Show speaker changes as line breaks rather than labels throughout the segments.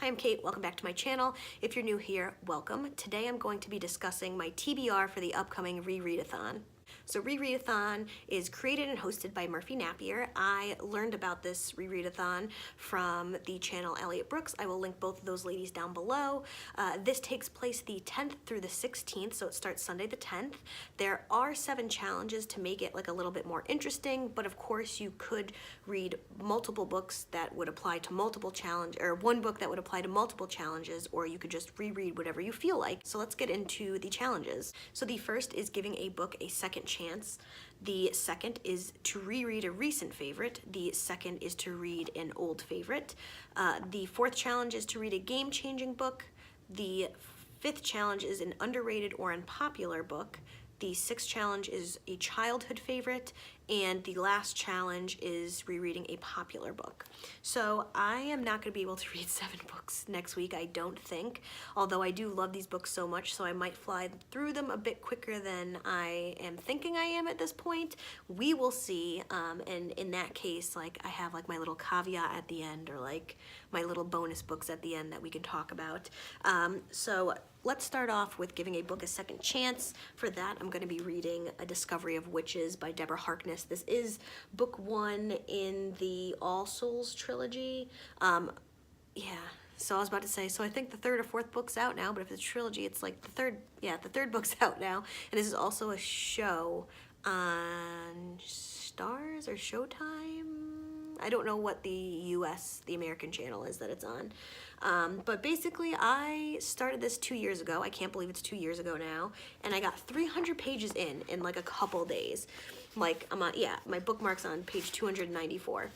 Hi, I'm Kate. Welcome back to my channel. If you're new here, welcome. Today I'm going to be discussing my TBR for the upcoming ReRead-a-thon. So ReRead-a-thon is created and hosted by Murphy Napier. I learned about this ReRead-a-thon from the channel Elliot Brooks. I will link both of those ladies down below. This takes place the 10th through the 16th, so it starts Sunday the 10th. There are 7 challenges to make it like a little bit more interesting, but of course you could read multiple books that would apply to multiple challenges, or one book that would apply to multiple challenges, or you could just reread whatever you feel like. So let's get into the challenges. So the first is giving a book a second chance. The second is to reread a recent favorite. The second is to read an old favorite. The fourth challenge is to read a game-changing book. The fifth challenge is an underrated or unpopular book. The sixth challenge is a childhood favorite, and the last challenge is rereading a popular book. So I am not going to be able to read 7 books next week, I don't think, although I do love these books so much, so I might fly through them a bit quicker than I am thinking I am at this point. We will see, and in that case, like, I have like my little caveat at the end, or like my little bonus books at the end that we can talk about. So let's start off with giving a book a second chance. For that, I'm going to be reading A Discovery of Witches by Deborah Harkness. This is book 1 in the All Souls trilogy. Yeah, so I was about to say, so I think the 3rd or 4th book's out now, but if it's a trilogy, it's like the 3rd book's out now. And this is also a show on Stars or Showtime? I don't know what the American channel is that it's on. But basically I started this 2 years ago. I can't believe it's 2 years ago now. And I got 300 pages in like a couple days. Like, I'm on, yeah, my bookmark's on page 294.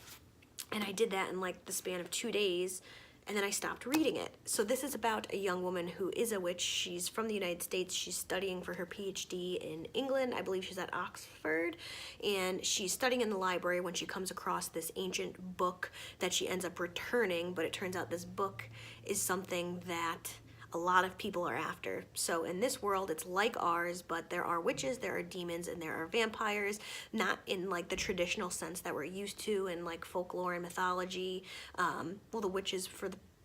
And I did that in like the span of 2 days, and then I stopped reading it. So this is about a young woman who is a witch. She's from the United States. She's studying for her PhD in England. I believe she's at Oxford. And she's studying in the library when she comes across this ancient book that she ends up returning. But it turns out this book is something that a lot of people are after. So in this world, it's like ours, but there are witches, there are demons, and there are vampires, not in like the traditional sense that we're used to in like folklore and mythology. Well, the witches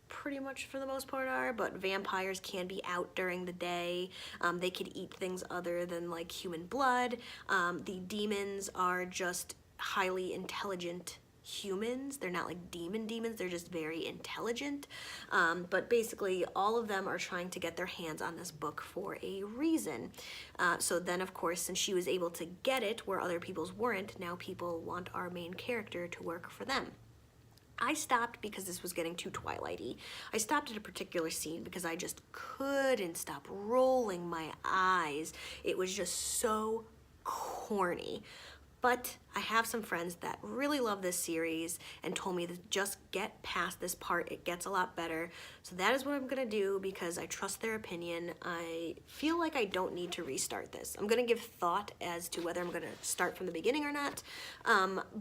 pretty much for the most part are, but vampires can be out during the day. They could eat things other than like human blood. The demons are just highly intelligent humans. They're not like demons, they're just very intelligent. But basically all of them are trying to get their hands on this book for a reason. So then of course, since she was able to get it where other people's weren't, now people want our main character to work for them. I stopped because this was getting too Twilight-y. I stopped at a particular scene because I just couldn't stop rolling my eyes. It was just so corny. But I have some friends that really love this series and told me to just get past this part. It gets a lot better. So that is what I'm gonna do because I trust their opinion. I feel like I don't need to restart this. I'm gonna give thought as to whether I'm gonna start from the beginning or not.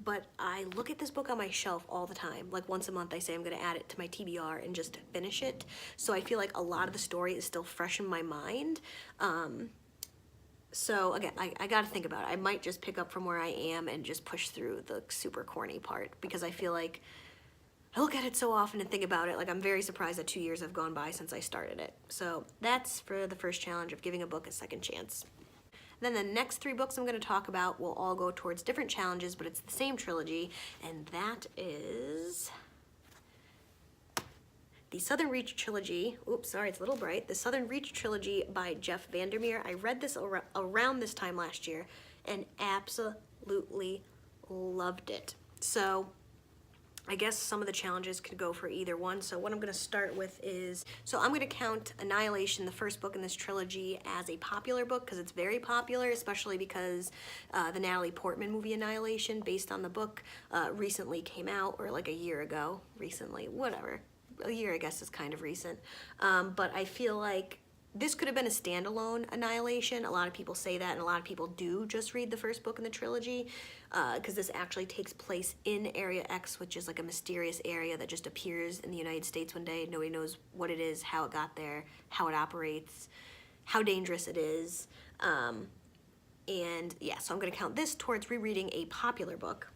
But I look at this book on my shelf all the time. Like once a month I say I'm gonna add it to my TBR and just finish it. So I feel like a lot of the story is still fresh in my mind. So again, I gotta think about it. I might just pick up from where I am and just push through the super corny part because I feel like I look at it so often and think about it. Like I'm very surprised that 2 years have gone by since I started it. So that's for the first challenge of giving a book a second chance. Then the next 3 books I'm gonna talk about will all go towards different challenges, but it's the same trilogy, and that is the Southern Reach trilogy. Oops, sorry, it's a little bright. The Southern Reach trilogy by Jeff Vandermeer. I read this around this time last year and absolutely loved it. So I guess some of the challenges could go for either one. So what I'm gonna start with is, so I'm gonna count Annihilation, the first book in this trilogy, as a popular book because it's very popular, especially because the Natalie Portman movie Annihilation, based on the book, recently came out, or like a year ago, recently, whatever. A year, I guess, is kind of recent. But I feel like this could have been a standalone Annihilation. A lot of people say that, and a lot of people do just read the first book in the trilogy because this actually takes place in Area X, which is like a mysterious area that just appears in the United States one day. Nobody knows what it is, how it got there, how it operates, how dangerous it is. And yeah, so I'm going to count this towards rereading a popular book.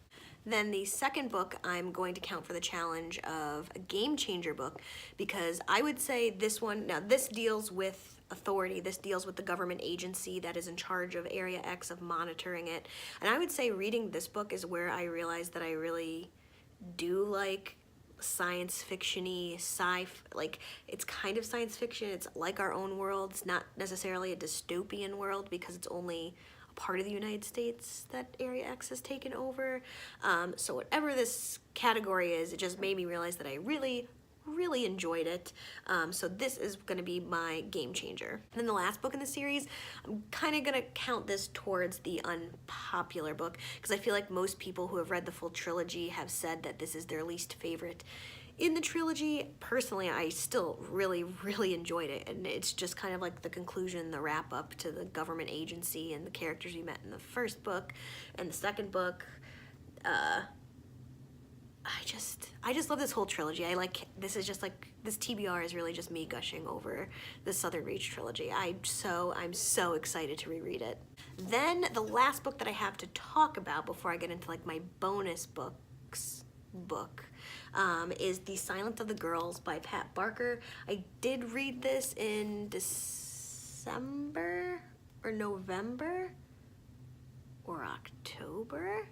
Then the second book I'm going to count for the challenge of a game changer book, because I would say this one, now this deals with authority, this deals with the government agency that is in charge of Area X, of monitoring it. And I would say reading this book is where I realized that I really do like science fiction-y, like it's kind of science fiction, it's like our own world, it's not necessarily a dystopian world because it's only a part of the United States that Area X has taken over. So whatever this category is, it just made me realize that I really enjoyed it. So this is going to be my game changer. And then the last book in the series, I'm kind of going to count this towards the unpopular book because I feel like most people who have read the full trilogy have said that this is their least favorite in the trilogy. Personally, I still really enjoyed it, and it's just kind of like the conclusion, the wrap up to the government agency and the characters we met in the first book and the second book. I just love this whole trilogy. This TBR is really just me gushing over the Southern Reach trilogy. I'm so excited to reread it. Then the last book that I have to talk about before I get into like my bonus books book is The Silence of the Girls by Pat Barker. I did read this in December or November or October.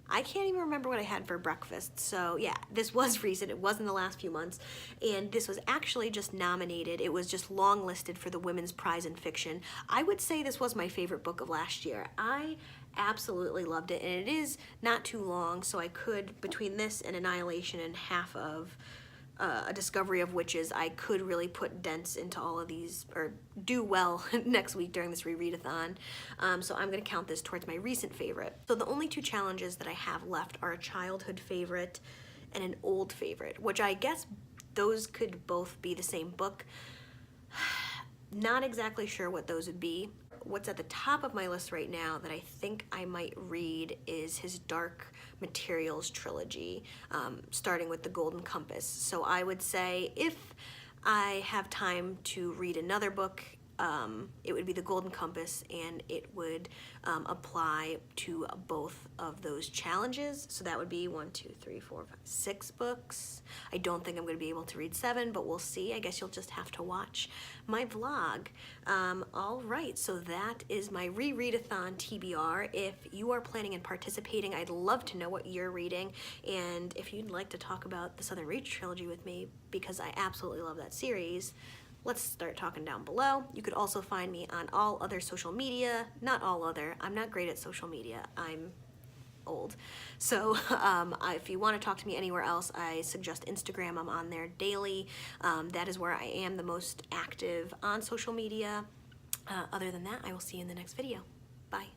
I can't even remember what I had for breakfast. So yeah, this was recent. It was in the last few months. And this was actually just nominated. It was just long listed for the Women's Prize in Fiction. I would say this was my favorite book of last year. I absolutely loved it. And it is not too long, so I could, between this and Annihilation and half of A Discovery of Witches, I could really put dents into all of these, or do well next week during this reread-a-thon. So I'm going to count this towards my recent favorite. So the only two challenges that I have left are a childhood favorite and an old favorite, which I guess those could both be the same book. Not exactly sure what those would be. What's at the top of my list right now that I think I might read is his Dark Materials trilogy, starting with The Golden Compass. So I would say if I have time to read another book, it would be The Golden Compass, and it would apply to both of those challenges. So that would be 6 books. I don't think I'm going to be able to read 7, but we'll see. I guess you'll just have to watch my vlog. All right, so that is my ReRead-a-thon TBR. If you are planning and participating, I'd love to know what you're reading, and if you'd like to talk about the Southern Reach trilogy with me, because I absolutely love that series, let's start talking down below. You could also find me on all other social media. Not all other. I'm not great at social media. I'm old. So if you want to talk to me anywhere else, I suggest Instagram. I'm on there daily. That is where I am the most active on social media. Other than that, I will see you in the next video. Bye.